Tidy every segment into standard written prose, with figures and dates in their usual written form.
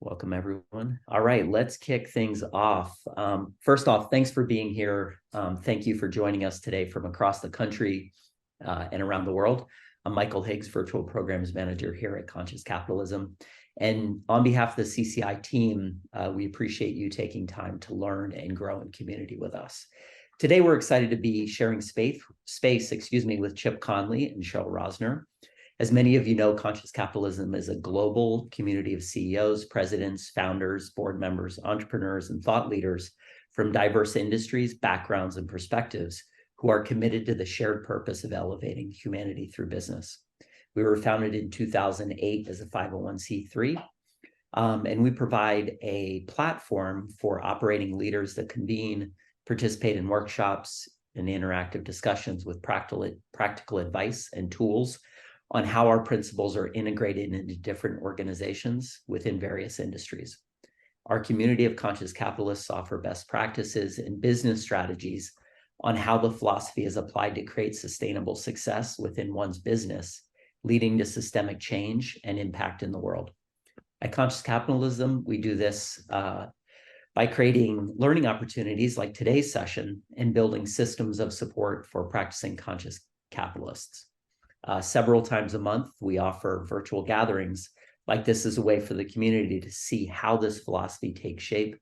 Welcome, everyone. All right, let's kick things off. First off, thanks for being here. Thank you for joining us today from across the country and around the world. I'm Michael Higgs, Virtual Programs Manager here at Conscious Capitalism. And on behalf of the CCI team, we appreciate you taking time to learn and grow in community with us. Today, we're excited to be sharing space, with Chip Conley and Cheryl Rosner. As many of you know, Conscious Capitalism is a global community of CEOs, presidents, founders, board members, entrepreneurs, and thought leaders from diverse industries, backgrounds, and perspectives who are committed to the shared purpose of elevating humanity through business. We were founded in 2008 as a 501c3, and we provide a platform for operating leaders that convene, participate in workshops and interactive discussions with practical advice and tools on how our principles are integrated into different organizations within various industries. Our community of conscious capitalists offer best practices and business strategies on how the philosophy is applied to create sustainable success within one's business, leading to systemic change and impact in the world. At Conscious Capitalism, we do this by creating learning opportunities like today's session and building systems of support for practicing conscious capitalists. Several times a month, we offer virtual gatherings like this as a way for the community to see how this philosophy takes shape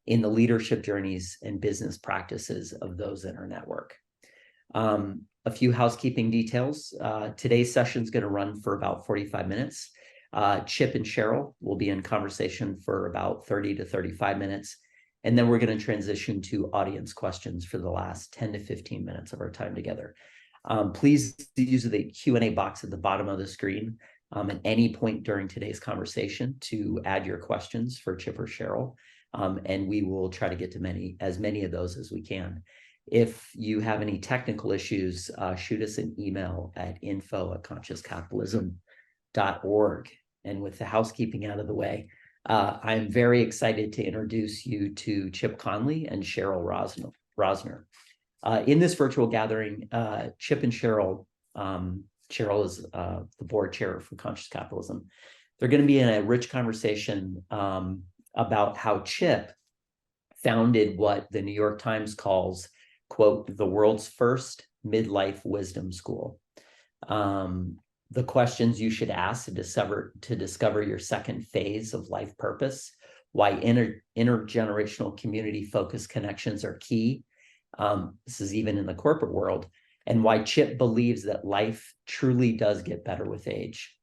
in the leadership journeys and business practices of those in our network. A few housekeeping details. Today's session is going to run for about 45 minutes. Chip and Cheryl will be in conversation for about 30 to 35 minutes. And then we're going to transition to audience questions for the last 10 to 15 minutes of our time together. Please use the Q&A box at the bottom of the screen at any point during today's conversation to add your questions for Chip or Cheryl, and we will try to get to as many of those as we can. If you have any technical issues, shoot us an email at info@consciouscapitalism.org. And with the housekeeping out of the way, I'm very excited to introduce you to Chip Conley and Cheryl Rosner. In this virtual gathering, Chip and Cheryl is the board chair for Conscious Capitalism. They're going to be in a rich conversation about how Chip founded what the New York Times calls, quote, the world's first midlife wisdom school. The questions you should ask to discover your second phase of life purpose, why intergenerational community-focused connections are key. This is even in the corporate world, and why Chip believes that life truly does get better with age.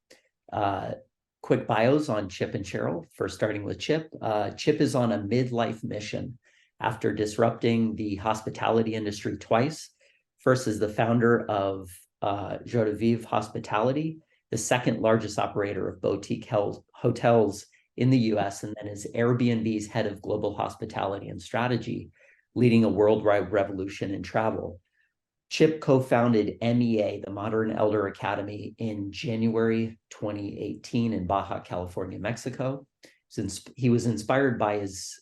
Quick bios on Chip and Cheryl. First, starting with Chip. Chip is on a midlife mission after disrupting the hospitality industry twice. First as the founder of Joie de Vivre Hospitality, the second largest operator of boutique hotels in the US, and then as Airbnb's head of global hospitality and strategy, leading a worldwide revolution in travel. Chip co-founded MEA, the Modern Elder Academy, in January 2018 in Baja California, Mexico. Since he was inspired by his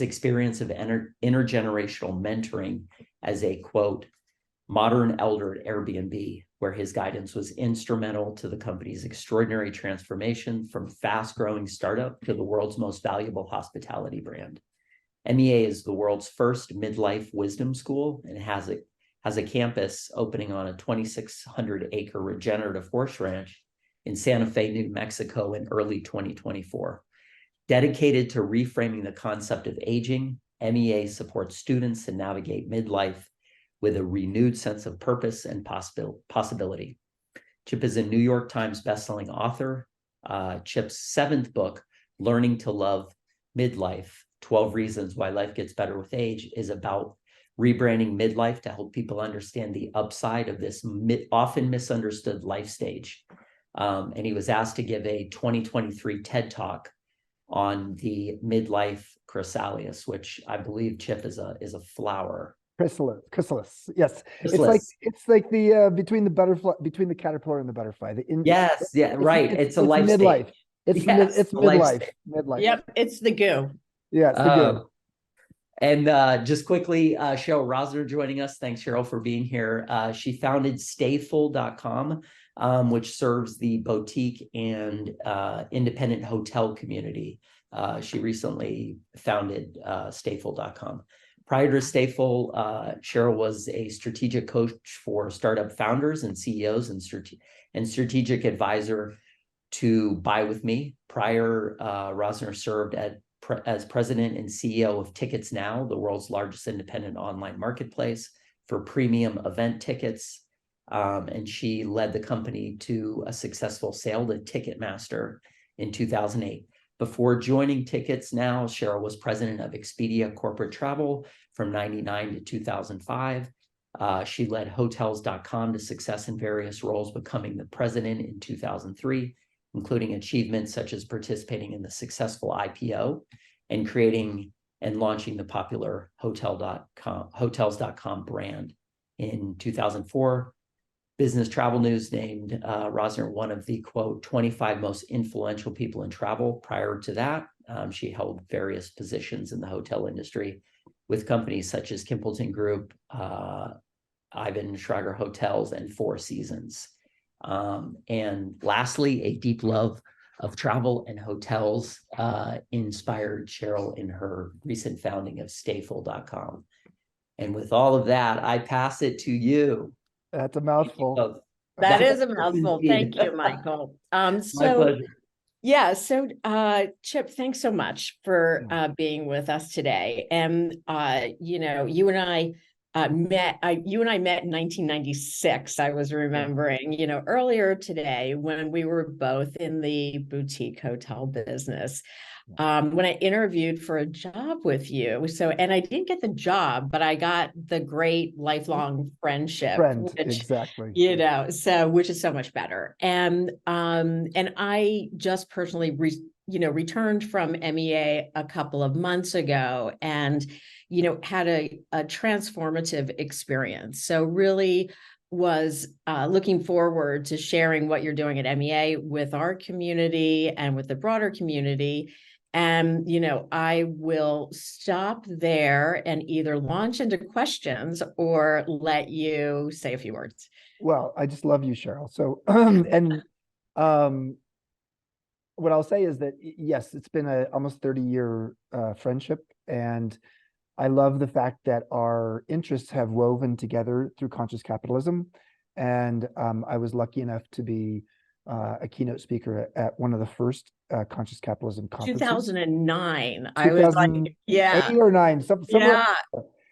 experience of intergenerational mentoring as a, quote, modern elder at Airbnb, where his guidance was instrumental to the company's extraordinary transformation from fast-growing startup to the world's most valuable hospitality brand. MEA is the world's first midlife wisdom school and has a campus opening on a 2,600-acre regenerative horse ranch in Santa Fe, New Mexico in early 2024. Dedicated to reframing the concept of aging, MEA supports students to navigate midlife with a renewed sense of purpose and possibility. Chip is a New York Times bestselling author. Chip's seventh book, Learning to Love Midlife, 12 Reasons Why Life Gets Better with Age, is about rebranding midlife to help people understand the upside of this often misunderstood life stage. And he was asked to give a 2023 TED Talk on the midlife chrysalis, which I believe, Chip, is a flower. Chrysalis. Yes, Chrysalis. it's like the between the caterpillar and the butterfly. Right. It's a life midlife. stage. It's midlife. Midlife. Yep, it's the goo. Yeah, it's the goo. And just quickly, Cheryl Rosner joining us. Thanks, Cheryl, for being here. She founded stayful.com, which serves the boutique and independent hotel community. She recently founded Stayful.com. Prior to Stayful, Cheryl was a strategic coach for startup founders and CEOs and strategic advisor to Buy With Me. Prior, Rosner served as president and CEO of Tickets Now, the world's largest independent online marketplace for premium event tickets. And she led the company to a successful sale to Ticketmaster in 2008. Before joining Tickets Now, Cheryl was president of Expedia Corporate Travel from 1999 to 2005. She led hotels.com to success in various roles, becoming the president in 2003, including achievements such as participating in the successful IPO and creating and launching the popular hotels.com brand in 2004. Business Travel News named Rosner one of the, quote, 25 most influential people in travel. Prior to that, she held various positions in the hotel industry with companies such as Kimpleton Group, Ivan Schrager Hotels, and Four Seasons. And lastly, a deep love of travel and hotels inspired Cheryl in her recent founding of Stayful.com. And with all of that, I pass it to you. That's a mouthful. That is a mouthful. Thank you, Michael. My pleasure. Yeah, so Chip, thanks so much for being with us today. And you and I met in 1996. I was remembering, earlier today when we were both in the boutique hotel business. When I interviewed for a job with you. And I didn't get the job, but I got the great lifelong friendship. Exactly. Which is so much better. And I just personally returned from MEA a couple of months ago and, had a transformative experience. So really was looking forward to sharing what you're doing at MEA with our community and with the broader community. And, I will stop there and either launch into questions or let you say a few words. Well, I just love you, Cheryl. So, what I'll say is that, yes, it's been a almost 30-year friendship. And I love the fact that our interests have woven together through conscious capitalism. And I was lucky enough to be a keynote speaker at one of the first conscious capitalism conferences. 2009. I was like, 8 or 9. Somewhere.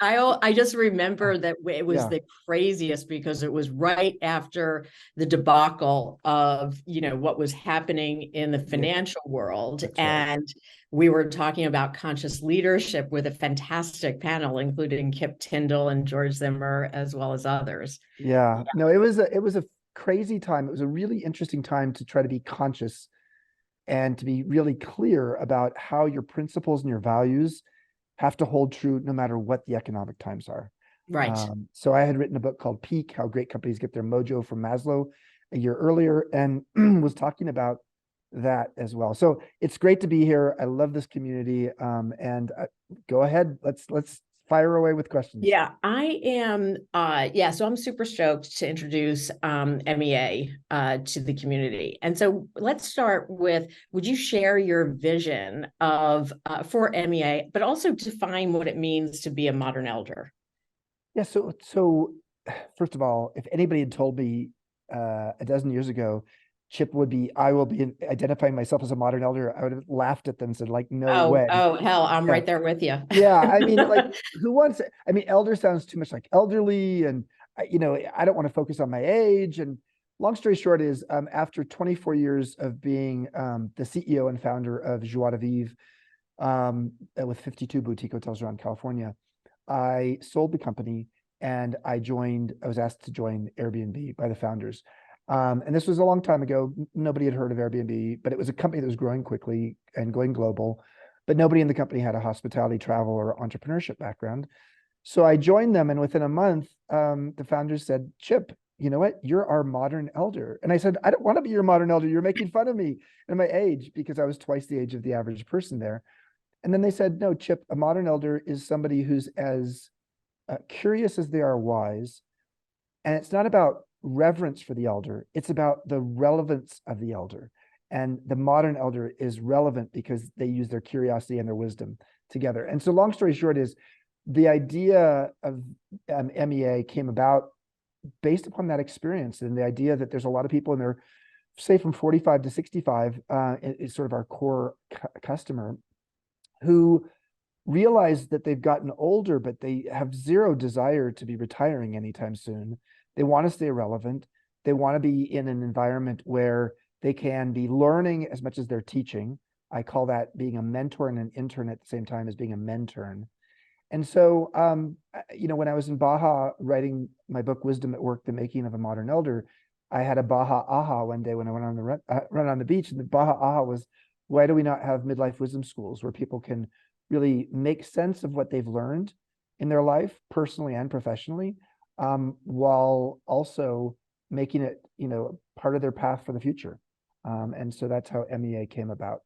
I just remember that it was the craziest because it was right after the debacle of, what was happening in the financial world. And we were talking about conscious leadership with a fantastic panel, including Kip Tyndall and George Zimmer, as well as others. No, it was a crazy time. It was a really interesting time to try to be conscious and to be really clear about how your principles and your values have to hold true no matter what the economic times are. Right. So I had written a book called Peak, How Great Companies Get Their Mojo from Maslow a year earlier, and was talking about that as well. So it's great to be here. I love this community. And go ahead. Let's fire away with questions. Yeah, I am. So I'm super stoked to introduce MEA to the community. And so let's start with, would you share your vision of for MEA, but also define what it means to be a modern elder? Yeah, so first of all, if anybody had told me a dozen years ago, I will be identifying myself as a modern elder, I would have laughed at them and said, no way. Oh, hell, I'm right there with you. Yeah, who wants it? Elder sounds too much like elderly, and I don't want to focus on my age. And long story short is, after 24 years of being the CEO and founder of Joie de Vivre, with 52 boutique hotels around California, I sold the company and I was asked to join Airbnb by the founders. And this was a long time ago. Nobody had heard of Airbnb, but it was a company that was growing quickly and going global, but nobody in the company had a hospitality, travel, or entrepreneurship background. So I joined them, and within a month, the founders said, Chip, you know what? You're our modern elder. And I said, I don't want to be your modern elder. You're making fun of me and my age, because I was twice the age of the average person there. And then they said, no, Chip, a modern elder is somebody who's as curious as they are wise. And it's not about reverence for the elder. It's about the relevance of the elder. And the modern elder is relevant because they use their curiosity and their wisdom together. And so long story short is the idea of MEA came about based upon that experience, and the idea that there's a lot of people in there, say from 45 to 65, is sort of our core customer, who realize that they've gotten older, but they have zero desire to be retiring anytime soon. They want to stay relevant. They want to be in an environment where they can be learning as much as they're teaching. I call that being a mentor and an intern at the same time as being a mentern. And so, when I was in Baja writing my book, Wisdom at Work, The Making of a Modern Elder, I had a Baja aha one day when I went on the run on the beach. And the Baja aha was, why do we not have midlife wisdom schools where people can really make sense of what they've learned in their life, personally and professionally, while also making it, part of their path for the future. And so that's how MEA came about.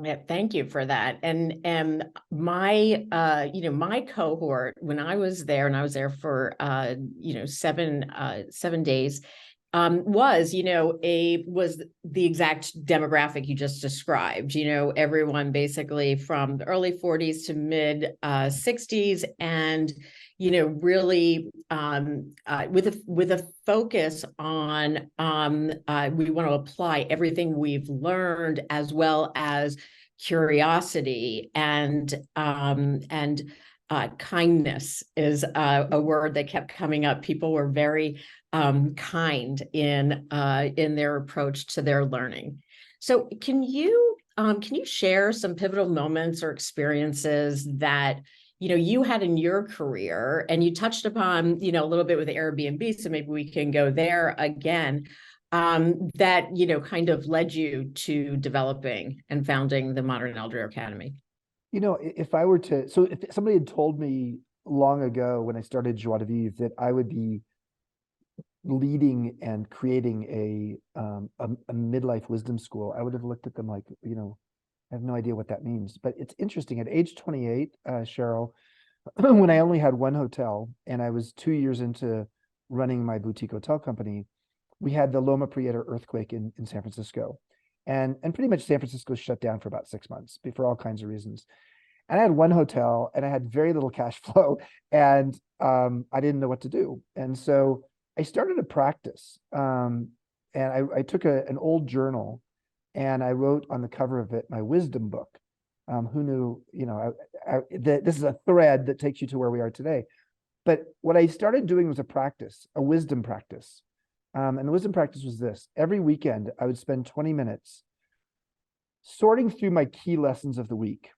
Yeah, thank you for that. And my my cohort, when I was there, and I was there for 7 days, was the exact demographic you just described. Everyone basically from the early 40s to mid 60s, and really with a focus on we want to apply everything we've learned, as well as curiosity and kindness is a word that kept coming up. People were very kind in their approach to their learning. So can you share some pivotal moments or experiences that you had in your career? And you touched upon a little bit with Airbnb, so maybe we can go there again, that kind of led you to developing and founding the Modern Elder Academy. If somebody had told me long ago when I started Joie de Vivre that I would be leading and creating a midlife wisdom school, I would have looked at them like, I have no idea what that means. But it's interesting. At age 28, Cheryl, when I only had one hotel and I was 2 years into running my boutique hotel company, we had the Loma Prieta earthquake in San Francisco. And pretty much San Francisco shut down for about 6 months for all kinds of reasons. And I had one hotel and I had very little cash flow, and I didn't know what to do. And so I started a practice, and I took an old journal and I wrote on the cover of it my wisdom book. Who knew, this is a thread that takes you to where we are today. But what I started doing was a wisdom practice. And the wisdom practice was this: every weekend, I would spend 20 minutes sorting through my key lessons of the week.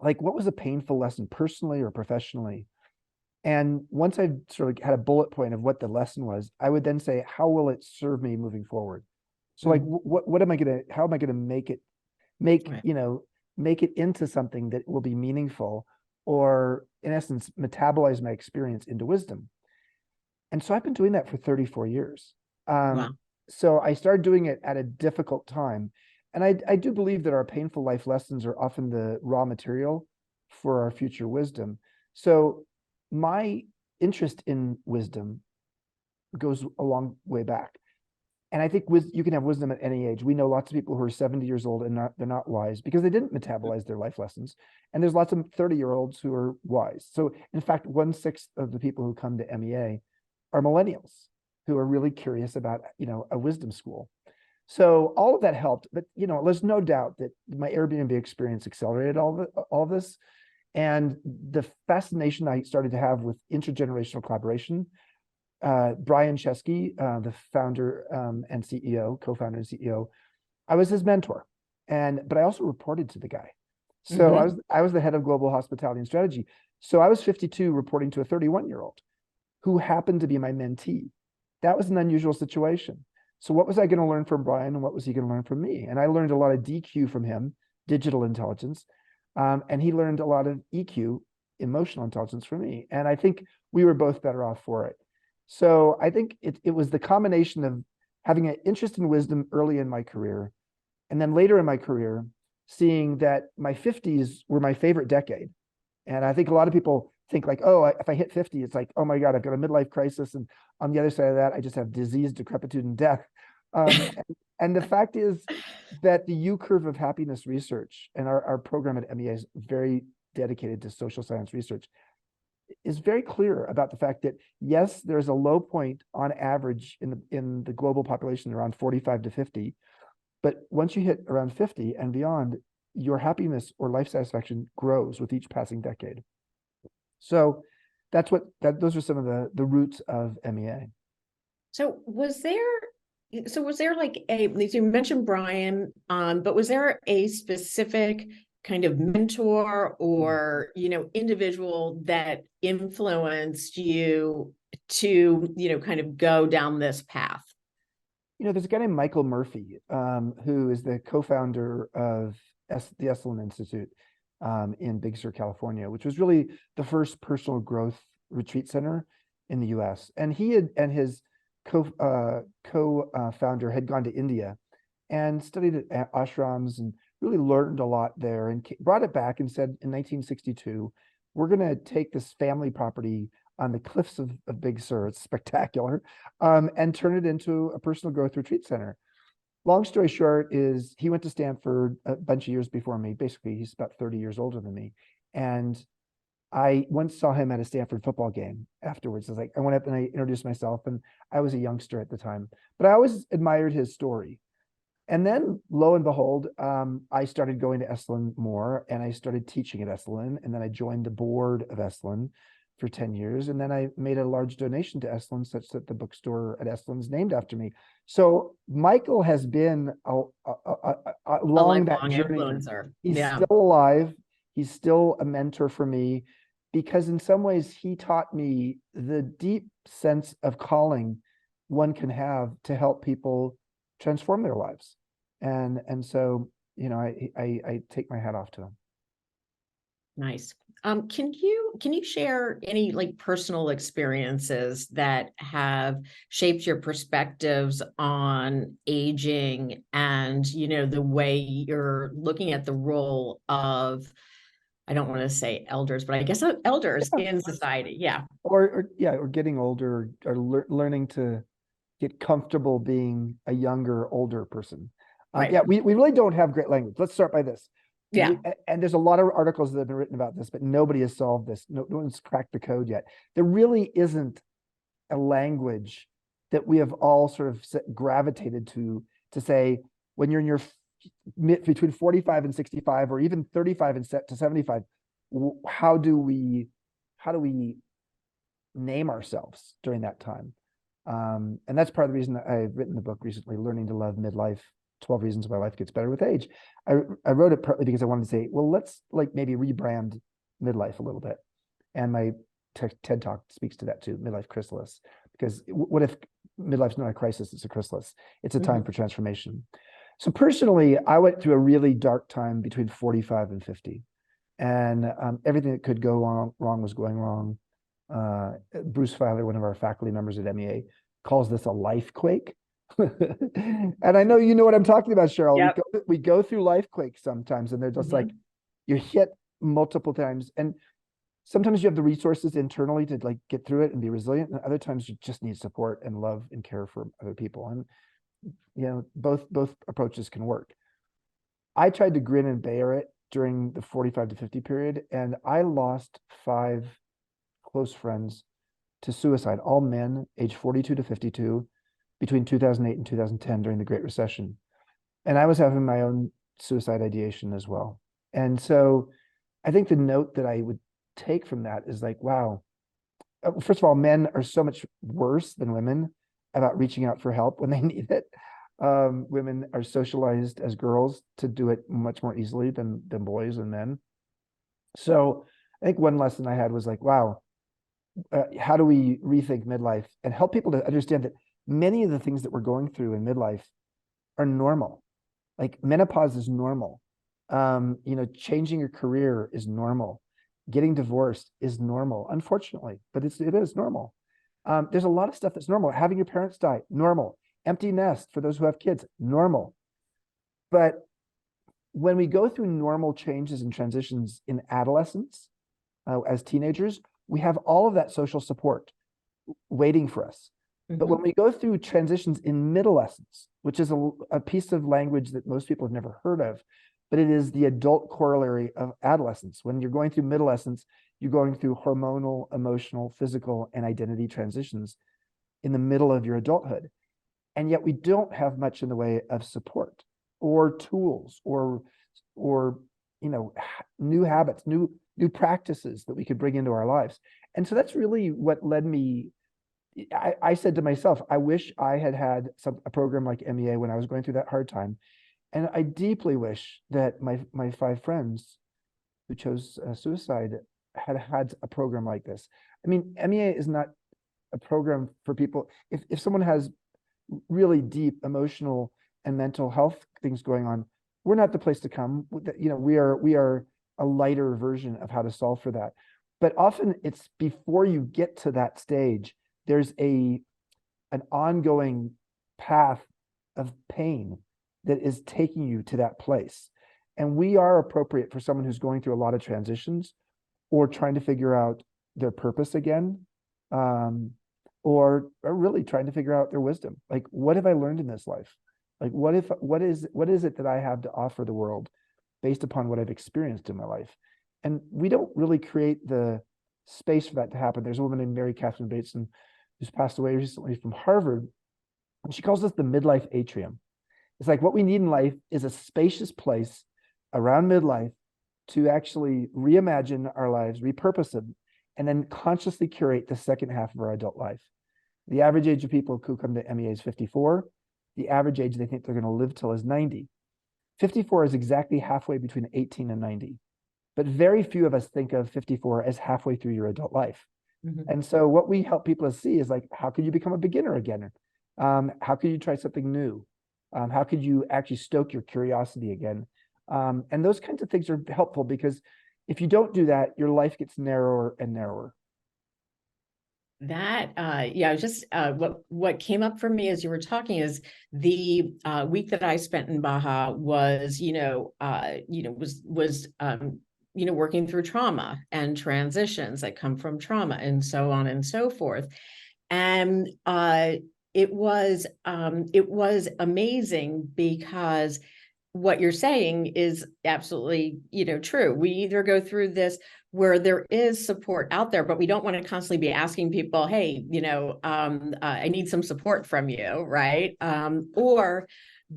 Like, what was a painful lesson personally or professionally? And once I sort of had a bullet point of what the lesson was, I would then say, how will it serve me moving forward? So like, how am I going to make it into something that will be meaningful, or in essence, metabolize my experience into wisdom? And so I've been doing that for 34 years. Wow. So I started doing it at a difficult time. And I do believe that our painful life lessons are often the raw material for our future wisdom. So my interest in wisdom goes a long way back. And I think you can have wisdom at any age. We know lots of people who are 70 years old and they're not wise because they didn't metabolize their life lessons. And there's lots of 30-year-olds who are wise. So in fact, 1/6 of the people who come to MEA are millennials who are really curious about, a wisdom school. So all of that helped, but there's no doubt that my Airbnb experience accelerated all of this, and the fascination I started to have with intergenerational collaboration. Brian Chesky, the founder and CEO, co-founder and CEO, I was his mentor, but I also reported to the guy. So I was the head of global hospitality and strategy. So I was 52 reporting to a 31-year-old who happened to be my mentee. That was an unusual situation. So what was I going to learn from Brian, and what was he going to learn from me? And I learned a lot of DQ from him, digital intelligence, and he learned a lot of EQ, emotional intelligence, from me. And I think we were both better off for it. So I think it was the combination of having an interest in wisdom early in my career, and then later in my career, seeing that my 50s were my favorite decade. And I think a lot of people think like, oh, if I hit 50, it's like, oh my God, I've got a midlife crisis. And on the other side of that, I just have disease, decrepitude, and death. And the fact is that the U curve of happiness research, and our program at MEA is very dedicated to social science research, is very clear about the fact that, yes, there's a low point on average in the global population around 45 to 50. But once you hit around 50 and beyond, your happiness or life satisfaction grows with each passing decade. So those are some of the roots of MEA. So was there like you mentioned Brian, but was there a specific kind of mentor or, individual that influenced you to, kind of go down this path? There's a guy named Michael Murphy, who is the co-founder of the Esalen Institute in Big Sur, California, which was really the first personal growth retreat center in the US. And he and his co-founder had gone to India and studied at ashrams and really learned a lot there, and brought it back and said in 1962, we're going to take this family property on the cliffs of Big Sur, it's spectacular, and turn it into a personal growth retreat center. Long story short is he went to Stanford a bunch of years before me. Basically, he's about 30 years older than me. And I once saw him at a Stanford football game afterwards. I went up and I introduced myself, and I was a youngster at the time, but I always admired his story. And then lo and behold, I started going to Esalen more, and I started teaching at Esalen, and then I joined the board of Esalen for 10 years. And then I made a large donation to Esalen, such that the bookstore at Esalen is named after me. So Michael has been along that journey. Influencer. He's still alive. He's still a mentor for me, because in some ways he taught me the deep sense of calling one can have to help people transform their lives. And so, I take my hat off to him. Nice. Can you share any like personal experiences that have shaped your perspectives on aging and, the way you're looking at the role of, I don't want to say elders, but I guess elders in society. Yeah. Or getting older, or learning to get comfortable being a younger, older person. Right. We really don't have great language. Let's start by this. Yeah. And there's a lot of articles that have been written about this, but nobody has solved this. No one's cracked the code yet. There really isn't a language that we have all sort of gravitated to say, when you're in your between 45 and 65, or even 35 and to 75, how do we name ourselves during that time? And that's part of the reason that I've written the book recently, Learning to Love Midlife, 12 Reasons Why Life Gets Better with Age. I wrote it partly because I wanted to say, well, let's maybe rebrand midlife a little bit. And my TED Talk speaks to that too, midlife chrysalis. Because what if midlife's not a crisis, it's a chrysalis. It's a time for transformation. So personally, I went through a really dark time between 45 and 50. And everything that could go wrong was going wrong. Bruce Feiler, one of our faculty members at MEA, calls this a life quake. And I know you know what I'm talking about, Cheryl. Yep. We go through life quakes sometimes, and they're just like, you're hit multiple times. And sometimes you have the resources internally to like get through it and be resilient. And other times you just need support and love and care for other people. And both approaches can work. I tried to grin and bear it during the 45 to 50 period, and I lost 5 close friends to suicide, all men, age 42 to 52, between 2008 and 2010 during the Great Recession. And I was having my own suicide ideation as well. And so I think the note that I would take from that is like, wow, first of all, men are so much worse than women about reaching out for help when they need it. Women are socialized as girls to do it much more easily than boys and men. So I think one lesson I had was like, wow, how do we rethink midlife and help people to understand that many of the things that we're going through in midlife are normal. Like menopause is normal. Changing your career is normal. Getting divorced is normal, unfortunately, but it is normal. There's a lot of stuff that's normal. Having your parents die, normal. Empty nest for those who have kids, normal. But when we go through normal changes and transitions in adolescence, as teenagers, we have all of that social support waiting for us. But when we go through transitions in midolescence, which is a piece of language that most people have never heard of, but it is the adult corollary of adolescence. When you're going through midolescence, you're going through hormonal, emotional, physical, and identity transitions in the middle of your adulthood. And yet we don't have much in the way of support or tools or new habits, new practices that we could bring into our lives. And so that's really what led me. I said to myself, I wish I had had a program like MEA when I was going through that hard time. And I deeply wish that my 5 friends who chose suicide had had a program like this. I mean, MEA is not a program for people. If someone has really deep emotional and mental health things going on, we're not the place to come. We are a lighter version of how to solve for that. But often it's before you get to that stage, there's an ongoing path of pain that is taking you to that place. And we are appropriate for someone who's going through a lot of transitions or trying to figure out their purpose again, or really trying to figure out their wisdom. Like, what have I learned in this life? Like, what is it that I have to offer the world based upon what I've experienced in my life? And we don't really create the space for that to happen. There's a woman named Mary Catherine Bateson who's passed away recently from Harvard, and she calls this the midlife atrium. It's like what we need in life is a spacious place around midlife to actually reimagine our lives, repurpose them, and then consciously curate the second half of our adult life. The average age of people who come to MEA is 54. The average age they think they're going to live till is 90. 54 is exactly halfway between 18 and 90. But very few of us think of 54 as halfway through your adult life. And so what we help people to see is like, how could you become a beginner again? How could you try something new? How could you actually stoke your curiosity again? And those kinds of things are helpful, because if you don't do that, your life gets narrower and narrower. What came up for me as you were talking is the week that I spent in Baja was working through trauma and transitions that come from trauma and so on and so forth. And it was amazing, because what you're saying is absolutely, true. We either go through this where there is support out there, but we don't want to constantly be asking people, hey, I need some support from you, right? Or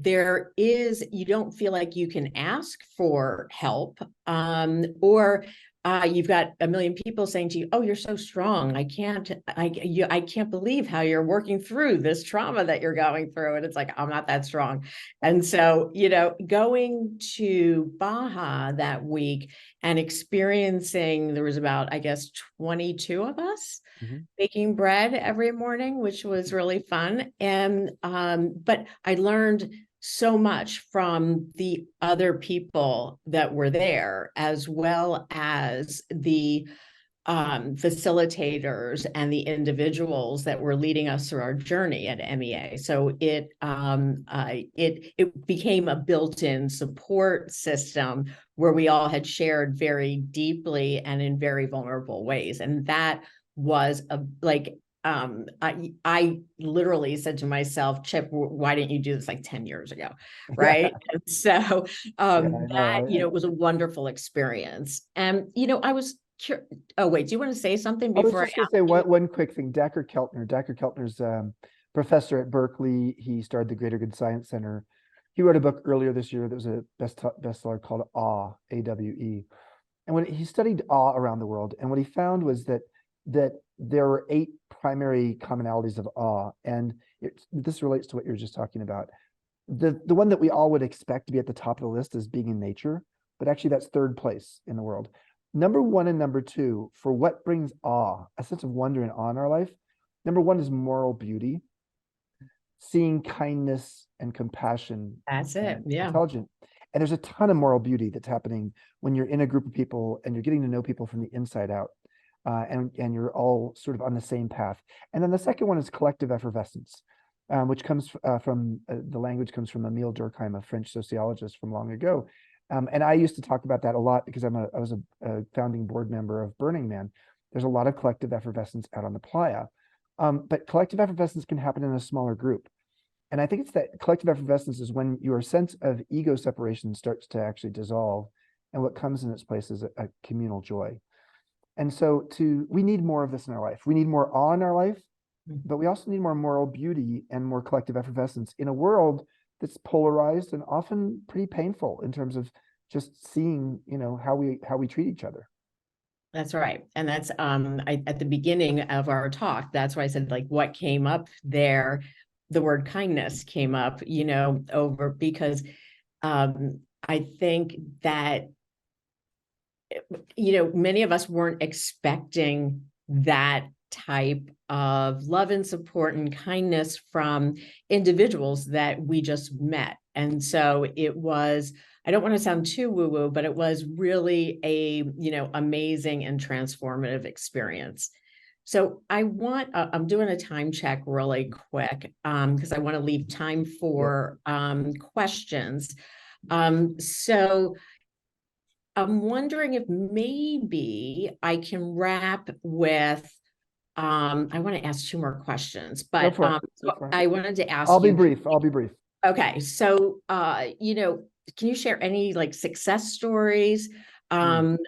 you don't feel like you can ask for help, or you've got a million people saying to you, oh, you're so strong. I can't believe how you're working through this trauma that you're going through. And it's like, I'm not that strong. And so, going to Baja that week and experiencing, there was about, I guess, 22 of us baking bread every morning, which was really fun. And, but I learned so much from the other people that were there, as well as the facilitators and the individuals that were leading us through our journey at MEA. So it became a built-in support system where we all had shared very deeply and in very vulnerable ways. And that was I literally said to myself, Chip, why didn't you do this like 10 years ago? Right. And so it was a wonderful experience. And, I was curious. Oh, wait, do you want to say something before I was just going to say one quick thing? Dacher Keltner's professor at Berkeley. He started the Greater Good Science Center. He wrote a book earlier this year that was a bestseller called Awe, A-W-E. And when he studied awe around the world, and what he found was that there were 8 primary commonalities of awe. And this relates to what you were just talking about. The one that we all would expect to be at the top of the list is being in nature, but actually that's 3rd place in the world. Number 1 and number 2 for what brings awe, a sense of wonder and awe in our life. Number 1 is moral beauty, seeing kindness and compassion. That's it. Yeah. Intelligent. And there's a ton of moral beauty that's happening when you're in a group of people and you're getting to know people from the inside out. And you're all sort of on the same path. And then the second one is collective effervescence, which comes from the language comes from Emile Durkheim, a French sociologist from long ago. And I used to talk about that a lot because I was a founding board member of Burning Man. There's a lot of collective effervescence out on the playa. But collective effervescence can happen in a smaller group. And I think it's that collective effervescence is when your sense of ego separation starts to actually dissolve, and what comes in its place is a communal joy. And so we need more of this in our life. We need more awe in our life, but we also need more moral beauty and more collective effervescence in a world that's polarized and often pretty painful in terms of just seeing, how we treat each other. That's right. And that's at the beginning of our talk, that's why I said, like, what came up there, the word kindness came up, over, because I think that many of us weren't expecting that type of love and support and kindness from individuals that we just met. And so it was, I don't want to sound too woo-woo, but it was really a, amazing and transformative experience. So I'm doing a time check really quick because I want to leave time for questions. So I'm wondering if maybe I can wrap with, I want to ask two more questions, but I wanted to ask I'll be you. brief. Okay. So, can you share any success stories from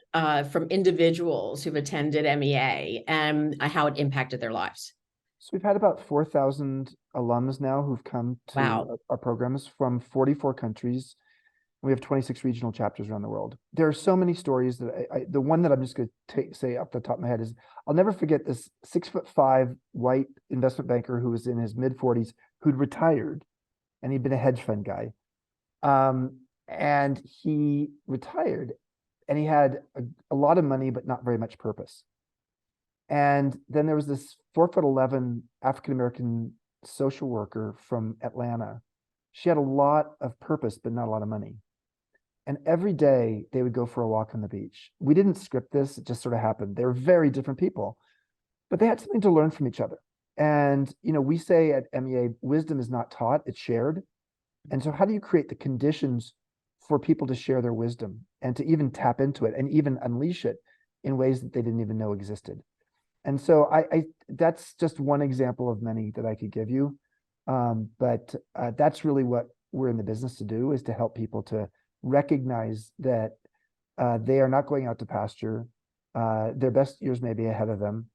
individuals who've attended MEA and how it impacted their lives? So we've had about 4,000 alums now who've come to our programs from 44 countries. We have 26 regional chapters around the world. There are so many stories that the one that I'm just going to say off the top of my head is, I'll never forget this 6'5" white investment banker who was in his mid-40s who'd retired, and he'd been a hedge fund guy. And he retired and he had a lot of money, but not very much purpose. And then there was this 4'11" African-American social worker from Atlanta. She had a lot of purpose, but not a lot of money. And every day they would go for a walk on the beach. We didn't script this, it just sort of happened. They were very different people, but they had something to learn from each other. And, we say at MEA, wisdom is not taught, it's shared. And so how do you create the conditions for people to share their wisdom and to even tap into it and even unleash it in ways that they didn't even know existed? And so that's just one example of many that I could give you. But that's really what we're in the business to do, is to help people to recognize that they are not going out to pasture. Their best years may be ahead of them.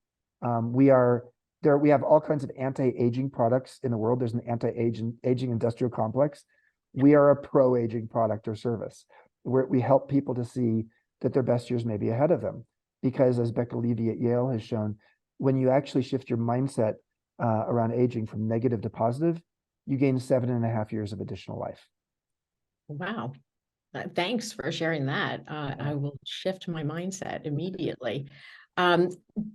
We have all kinds of anti-aging products in the world. There's an anti-aging industrial complex. We are a pro-aging product or service where we help people to see that their best years may be ahead of them. Because as Becca Levy at Yale has shown, when you actually shift your mindset around aging from negative to positive, you gain 7.5 years of additional life. Wow. Thanks for sharing that. I will shift my mindset immediately.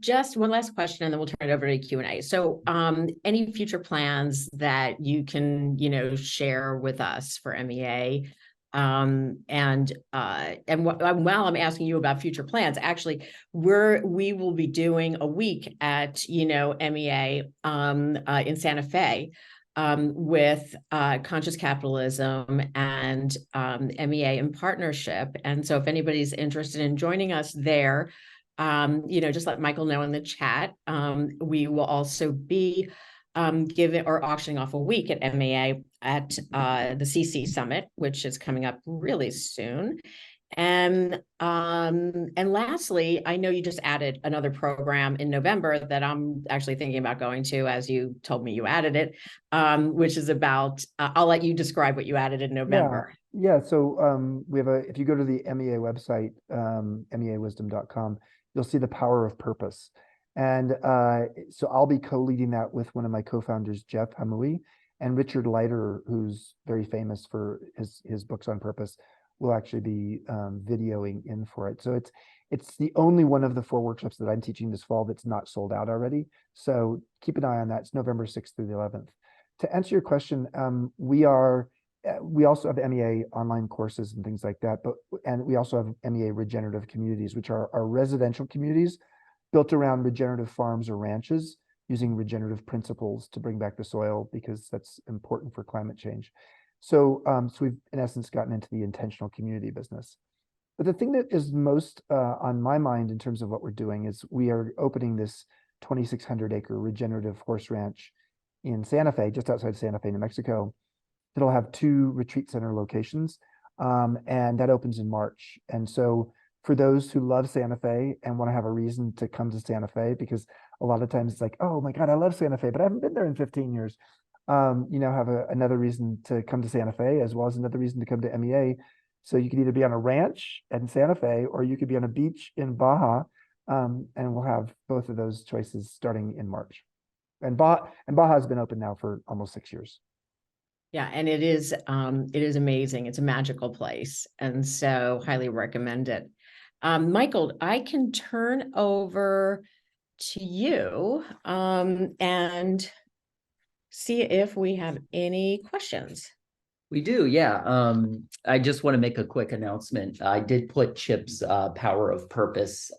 Just one last question, and then we'll turn it over to Q&A. So any future plans that you can, share with us for MEA? And while I'm asking you about future plans, actually, we will be doing a week at, MEA in Santa Fe with Conscious Capitalism and MEA in partnership. And so if anybody's interested in joining us there, just let Michael know in the chat. We will also be giving or auctioning off a week at MEA at the CC Summit, which is coming up really soon. And lastly, I know you just added another program in November that I'm actually thinking about going to, as you told me you added it, which is about, I'll let you describe what you added in November. Yeah. So we have if you go to the MEA website, meawisdom.com, you'll see the power of purpose. And so I'll be co-leading that with one of my co-founders, Jeff Hamui, and Richard Leiter, who's very famous for his books on purpose, will actually be videoing in for it. So it's the only one of the 4 workshops that I'm teaching this fall that's not sold out already. So keep an eye on that. It's November 6th through the 11th. To answer your question, we also have MEA online courses and things like that, and we also have MEA regenerative communities, which are our residential communities built around regenerative farms or ranches using regenerative principles to bring back the soil, because that's important for climate change. So, we've in essence gotten into the intentional community business. But the thing that is most on my mind in terms of what we're doing is we are opening this 2,600 acre regenerative horse ranch in Santa Fe, just outside Santa Fe, New Mexico. It'll have 2 retreat center locations, and that opens in March. And so for those who love Santa Fe and want to have a reason to come to Santa Fe, because a lot of times it's like, oh my God, I love Santa Fe, but I haven't been there in 15 years. You know, have another rean to come to Santa Fe, as well as another reason to come to MEA. So you could either be on a ranch in Santa Fe, or you could be on a beach in Baja. And we'll have both of those choices starting in March. And Baja has been open now for almost 6 years. Yeah, and it is amazing. It's a magical place, and so highly recommend it. Michael, I can turn over to you and see if we have any questions. We do, yeah. I just want to make a quick announcement. I did put Chip's Power of Purpose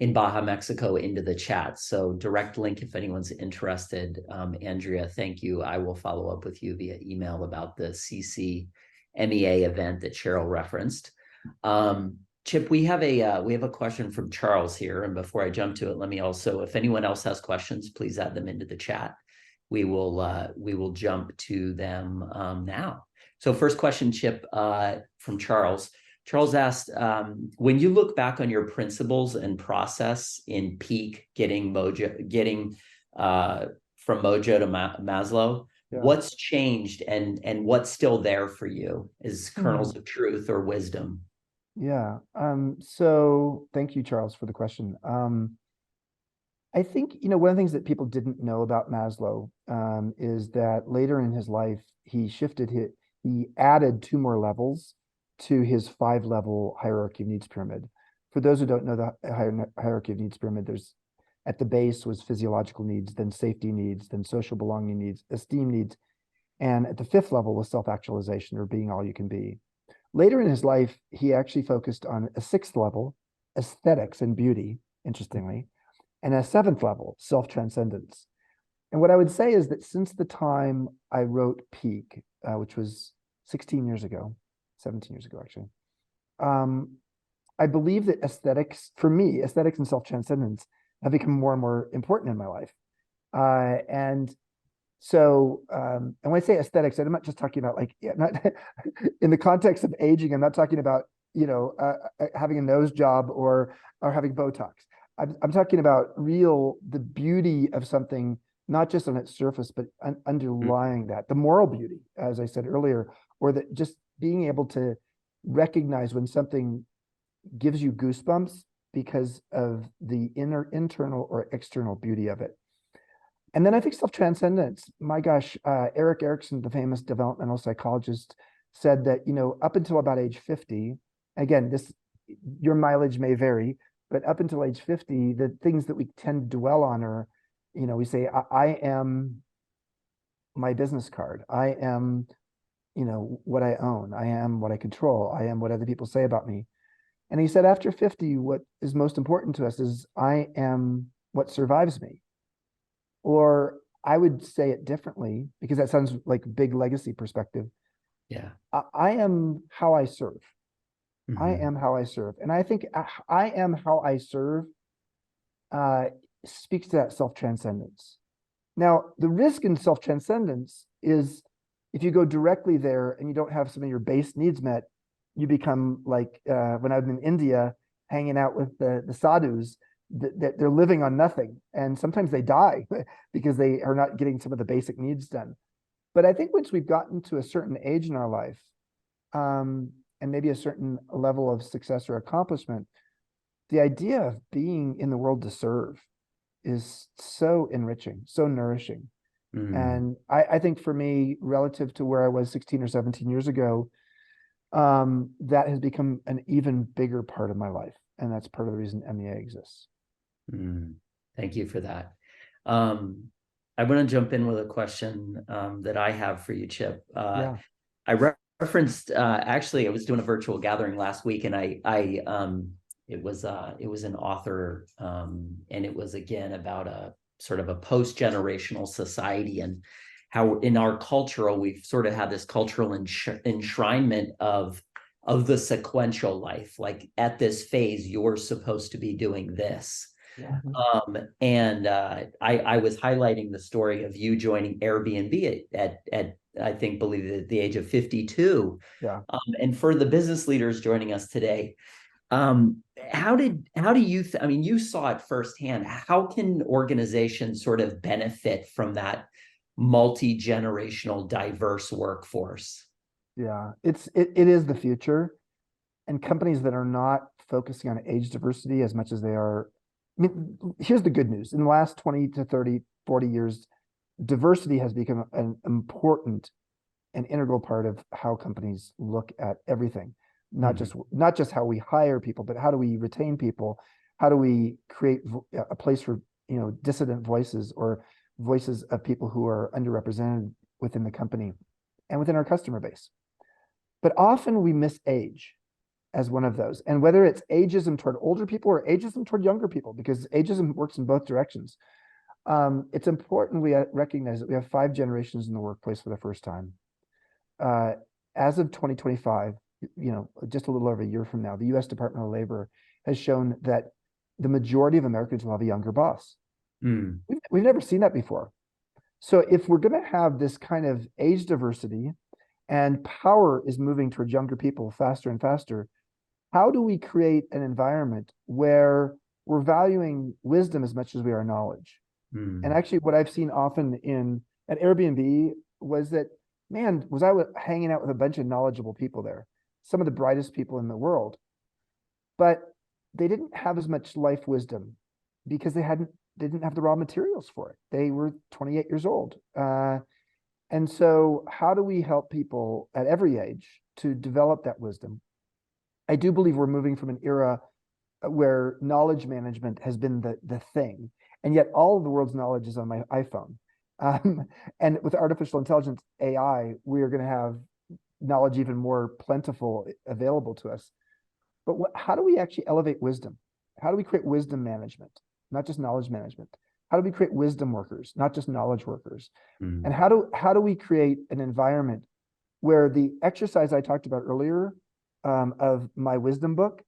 in Baja, Mexico into the chat. So direct link if anyone's interested. Andrea, thank you. I will follow up with you via email about the CC MEA event that Cheryl referenced. Chip, we have a question from Charles here. And before I jump to it, let me also, if anyone else has questions, please add them into the chat. We will jump to them now. So first question, Chip, from Charles. Charles asked, when you look back on your principles and process in peak getting from Mojo to Maslow, Yeah. what's changed and what's still there for you is kernels of truth or wisdom? Yeah. So thank you, Charles, for the question. I think, you know, one of the things that people didn't know about Maslow is that later in his life, he added 2 more levels to his 5-level hierarchy of needs pyramid. For those who don't know the hierarchy of needs pyramid, there's at the base was physiological needs, then safety needs, then social belonging needs, esteem needs. And at the 5th level was self-actualization, or being all you can be. Later in his life, he actually focused on a 6th level, aesthetics and beauty, interestingly, and a 7th level, self-transcendence. And what I would say is that since the time I wrote Peak, which was 17 years ago, actually, I believe that aesthetics, for me, aesthetics and self-transcendence have become more and more important in my life. And so, and when I say aesthetics, I'm not just talking about not in the context of aging, I'm not talking about, you know, having a nose job or having Botox. I'm talking about the beauty of something, not just on its surface, but underlying that, the moral beauty, as I said earlier, or that just being able to recognize when something gives you goosebumps because of the internal or external beauty of it. And then I think self-transcendence, my gosh, Erik Erikson, the famous developmental psychologist, said that, you know, up until about age 50, again, your mileage may vary, but up until age 50, the things that we tend to dwell on are, you know, we say, I am my business card. I am, you know, what I own. I am what I control. I am what other people say about me. And he said, after 50, what is most important to us is I am what survives me. Or I would say it differently, because that sounds like big legacy perspective. Yeah. I am how I serve. Mm-hmm. I am how I serve. And I think I am how I serve speaks to that self-transcendence. Now, the risk in self-transcendence is if you go directly there and you don't have some of your base needs met, you become like when I was in India hanging out with the sadhus, that they're living on nothing. And sometimes they die because they are not getting some of the basic needs done. But I think once we've gotten to a certain age in our life, and maybe a certain level of success or accomplishment, the idea of being in the world to serve is so enriching, so nourishing. And I think for me, relative to where I was 16 or 17 years ago, that has become an even bigger part of my life. And that's part of the reason MEA exists. Thank you for that. I want to jump in with a question that I have for you, Chip. Yeah. I referenced, actually, I was doing a virtual gathering last week, and it was an author, and it was again about a sort of a post-generational society, and how in our cultural, we've sort of had this cultural enshrinement of the sequential life. Like at this phase, you're supposed to be doing this. Yeah. And I was highlighting the story of you joining Airbnb at I think believe at the age of 52. Yeah. And for the business leaders joining us today, how do you I mean, you saw it firsthand. How can organizations sort of benefit from that multi-generational diverse workforce? Yeah, it is the future, and companies that are not focusing on age diversity as much as they are. I mean, here's the good news. In the last 20 to 30, 40 years, diversity has become an important and integral part of how companies look at everything. Not just how we hire people, but how do we retain people? How do we create a place for, dissident voices or voices of people who are underrepresented within the company and within our customer base? But often we miss age as one of those. And whether it's ageism toward older people or ageism toward younger people, because ageism works in both directions. It's important we recognize that we have 5 generations in the workplace for the first time. As of 2025, just a little over a year from now, the US Department of Labor has shown that the majority of Americans will have a younger boss. We've never seen that before. So if we're going to have this kind of age diversity and power is moving towards younger people faster and faster, how do we create an environment where we're valuing wisdom as much as we are knowledge? And actually what I've seen often at Airbnb was that, man, was I hanging out with a bunch of knowledgeable people there, some of the brightest people in the world, but they didn't have as much life wisdom because they didn't have the raw materials for it. They were 28 years old. And so how do we help people at every age to develop that wisdom? I do believe we're moving from an era where knowledge management has been the thing, and yet all of the world's knowledge is on my iPhone. And with artificial intelligence, AI, we are going to have knowledge even more plentiful available to us. But how do we actually elevate wisdom? How do we create wisdom management, not just knowledge management? How do we create wisdom workers, not just knowledge workers? And how do we create an environment where the exercise I talked about earlier of my wisdom book,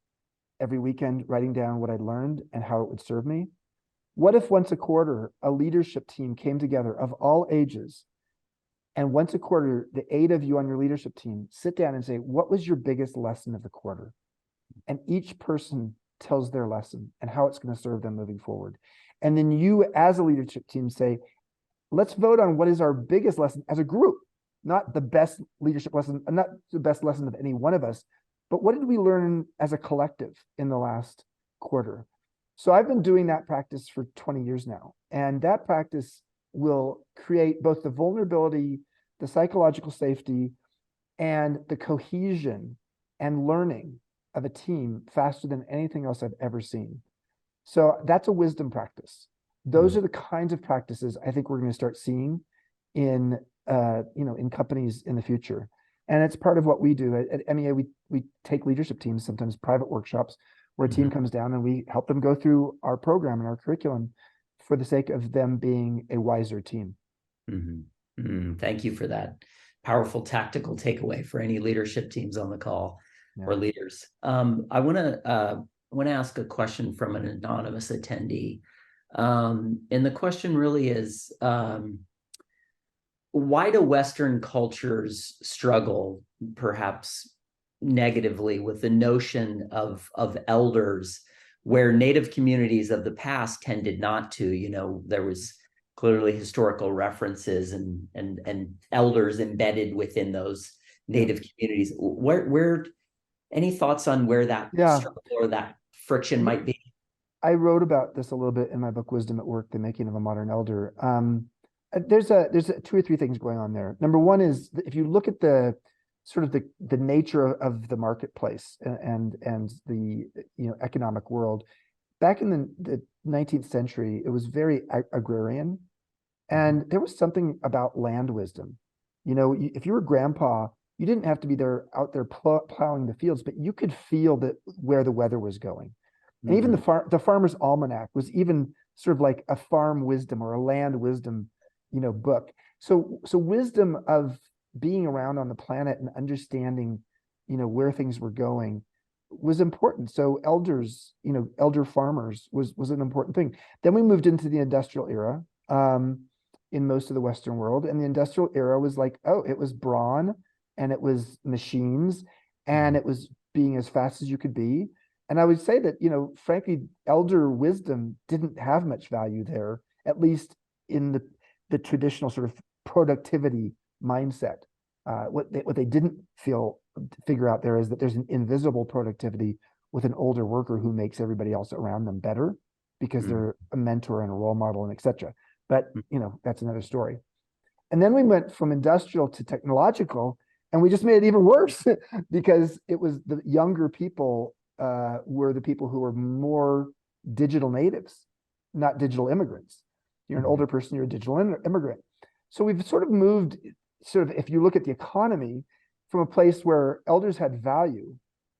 every weekend writing down what I'd learned and how it would serve me? What if once a quarter a leadership team came together of all ages, and once a quarter the 8 of you on your leadership team sit down and say, what was your biggest lesson of the quarter? And each person tells their lesson and how it's going to serve them moving forward. And then you as a leadership team say, let's vote on what is our biggest lesson as a group, not the best leadership lesson, not the best lesson of any one of us, but what did we learn as a collective in the last quarter? So I've been doing that practice for 20 years now. And that practice will create both the vulnerability, the psychological safety, and the cohesion and learning of a team faster than anything else I've ever seen. So that's a wisdom practice. Those are the kinds of practices I think we're going to start seeing in companies in the future. And it's part of what we do at MEA. We take leadership teams, sometimes private workshops, where a team comes down and we help them go through our program and our curriculum for the sake of them being a wiser team. Thank you for that powerful tactical takeaway for any leadership teams on the call or leaders. I want to ask a question from an anonymous attendee. And the question really is, why do Western cultures struggle perhaps negatively with the notion of elders, where Native communities of the past tended not to? There was clearly historical references and elders embedded within those Native communities. Where any thoughts on where that struggle or that friction might be? I wrote about this a little bit in my book, Wisdom at Work, The Making of a Modern Elder. There's 2 or 3 things going on there. Number one is, if you look at the sort of the nature of the marketplace and the economic world, back in the 19th century, it was very agrarian, and there was something about land wisdom. If you were grandpa, you didn't have to be out there plowing the fields, but you could feel where the weather was going. And even the Farmer's Almanac was even sort of like a farm wisdom or a land wisdom, book. So wisdom of being around on the planet and understanding where things were going was important. So elders, elder farmers was an important thing. Then we moved into the industrial era in most of the Western world. And the industrial era was like, oh, it was brawn and it was machines and it was being as fast as you could be. And I would say that, frankly, elder wisdom didn't have much value there, at least in the traditional sort of productivity mindset. What they didn't figure out there is that there's an invisible productivity with an older worker who makes everybody else around them better because they're a mentor and a role model and etc. But that's another story. And then we went from industrial to technological, and we just made it even worse because it was the younger people were the people who were more digital natives, not digital immigrants. You're an older person, you're a digital immigrant. So we've sort of moved, if you look at the economy, from a place where elders had value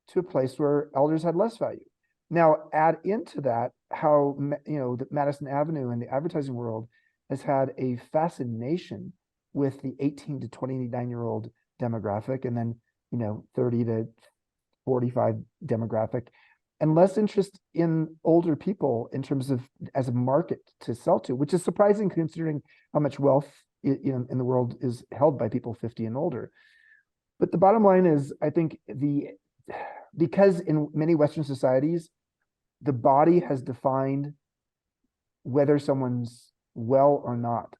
to a place where elders had less value. Now, add into that how, the Madison Avenue and the advertising world has had a fascination with the 18 to 29-year-old demographic, and then, 30 to 45 demographic, and less interest in older people in terms of as a market to sell to, which is surprising considering how much wealth in the world is held by people 50 and older. But the bottom line is, I think because in many Western societies, the body has defined whether someone's well or not.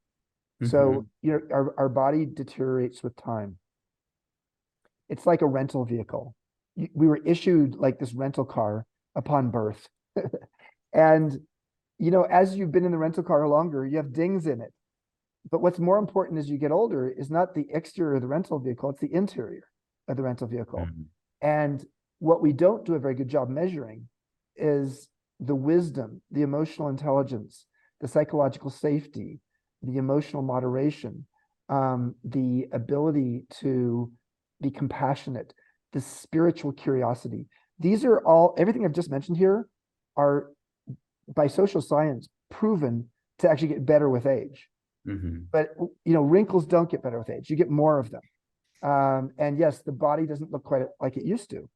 So our body deteriorates with time. It's like a rental vehicle. We were issued like this rental car upon birth. And, as you've been in the rental car longer, you have dings in it. But what's more important as you get older is not the exterior of the rental vehicle, it's the interior of the rental vehicle. And what we don't do a very good job measuring is the wisdom, the emotional intelligence, the psychological safety, the emotional moderation, the ability to be compassionate, the spiritual curiosity. These are all, everything I've just mentioned here are by social science proven to actually get better with age. But, wrinkles don't get better with age. You get more of them. And yes, the body doesn't look quite like it used to,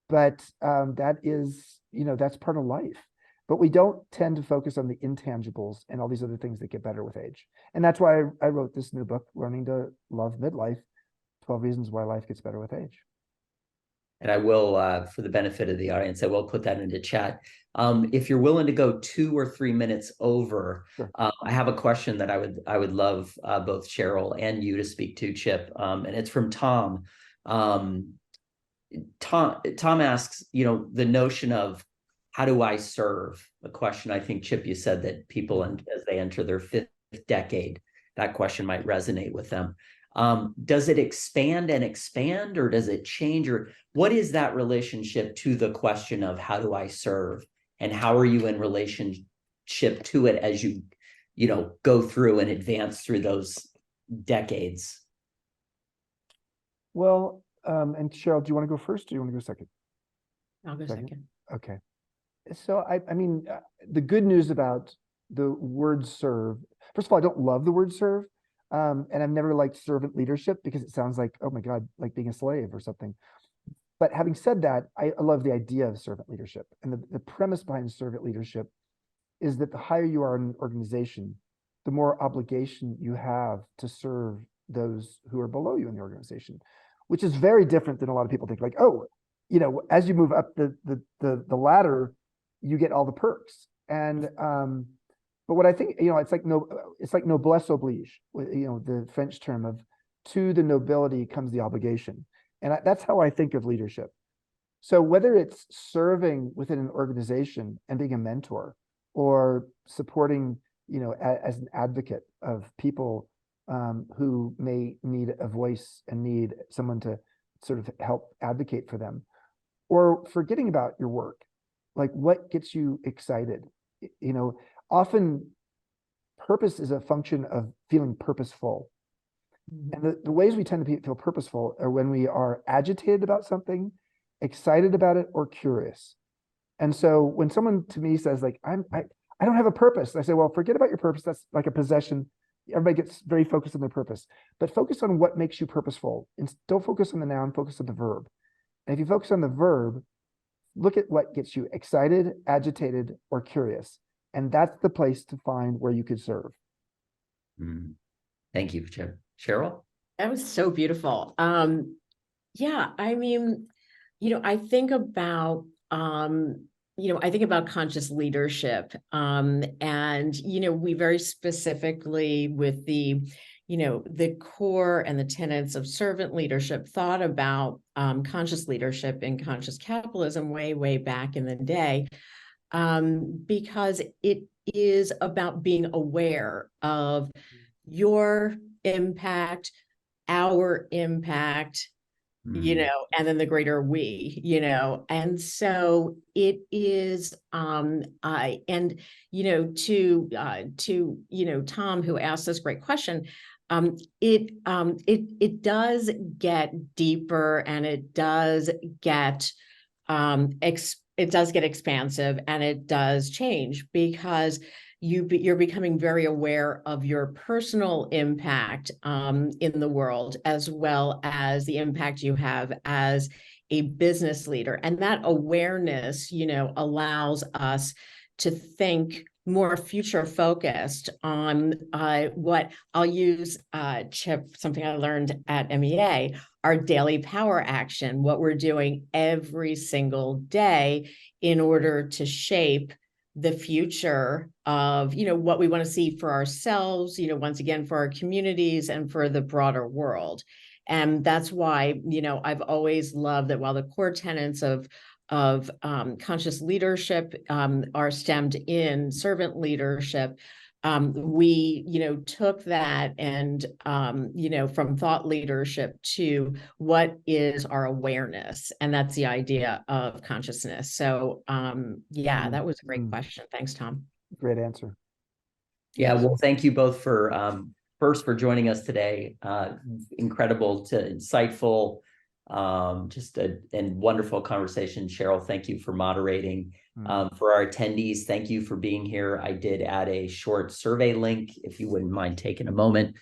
but that is, that's part of life. But we don't tend to focus on the intangibles and all these other things that get better with age. And that's why I wrote this new book, Learning to Love Midlife, 12 Reasons Why Life Gets Better with Age. And I will, for the benefit of the audience, I will put that into chat. If you're willing to go 2 or 3 minutes over, Sure. I have a question that I would love both Cheryl and you to speak to, Chip. And it's from Tom. Tom asks, the notion of how do I serve? A question I think, Chip, you said that people, as they enter their 5th decade, that question might resonate with them. Does it expand and expand, or does it change, or what is that relationship to the question of how do I serve, and how are you in relationship to it as you go through and advance through those decades? Well, and Cheryl, do you want to go first, or do you want to go second? I'll go second. Okay. So I mean, the good news about the word serve, first of all, I don't love the word serve. And I've never liked servant leadership because it sounds like, oh my God, like being a slave or something. But having said that, I love the idea of servant leadership. And the premise behind servant leadership is that the higher you are in an organization, the more obligation you have to serve those who are below you in the organization, which is very different than a lot of people think. Like, oh, as you move up the ladder, you get all the perks. And but what I think, it's like noblesse oblige, the French term of to the nobility comes the obligation. And that's how I think of leadership. So whether it's serving within an organization and being a mentor, or supporting, as an advocate of people who may need a voice and need someone to sort of help advocate for them, or forgetting about your work, like what gets you excited, often purpose is a function of feeling purposeful. And the ways we tend to feel purposeful are when we are agitated about something, excited about it, or curious. And so when someone to me says like, I don't have a purpose, I say, well, forget about your purpose. That's like a possession. Everybody gets very focused on their purpose, but focus on what makes you purposeful. And don't focus on the noun, focus on the verb. And if you focus on the verb, look at what gets you excited, agitated, or curious. And that's the place to find where you could serve. Thank you, Chip. Cheryl? That was so beautiful. Yeah, I mean, I think about, conscious leadership. And, we very specifically with the core and the tenets of servant leadership thought about conscious leadership and conscious capitalism way back in the day, because it is about being aware of your impact, our impact, and then the greater we, and so it is, to Tom, who asked this great question, it does get deeper, and it does get, it does get expansive, and it does change, because you're becoming very aware of your personal impact in the world, as well as the impact you have as a business leader. And that awareness, allows us to think more future focused on what I'll use, Chip, something I learned at MEA, our daily power action, what we're doing every single day in order to shape the future of, what we want to see for ourselves, once again, for our communities and for the broader world. And that's why, I've always loved that while the core tenets of conscious leadership are stemmed in servant leadership, we, took that and, from thought leadership to what is our awareness. And that's the idea of consciousness. So, that was a great question. Thanks, Tom. Great answer. Yeah, well, thank you both for, first for joining us today. Incredible to insightful, and wonderful conversation. Cheryl, thank you for moderating. For our attendees, thank you for being here. I did add a short survey link, if you wouldn't mind taking a moment.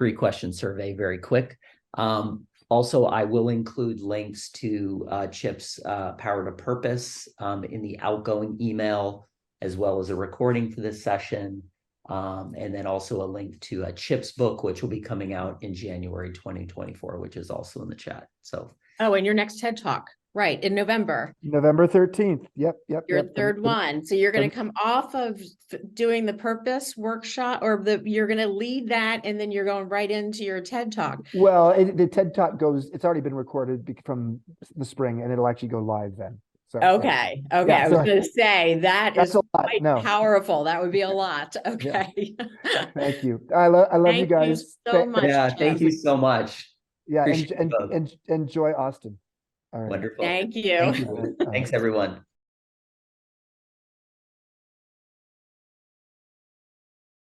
3-question survey, very quick. Also, I will include links to Chip's Power to Purpose in the outgoing email, as well as a recording for this session. And then also a link to Chip's book, which will be coming out in January 2024, which is also in the chat. So, and your next TED Talk, right, in November. November 13th. Yep. Your third one. So you're going to come off of doing the Purpose workshop, or you're going to lead that, and then you're going right into your TED Talk. Well, the TED Talk it's already been recorded from the spring, and it'll actually go live then. So, okay. Yeah, I was going to say that's quite powerful. That would be a lot. Okay. Yeah. Thank you. I love you guys. Thank you so much. Yeah, thank you so much. Yeah, and enjoy Austin. All right. Wonderful. Thank you. Thank you. Thanks, everyone.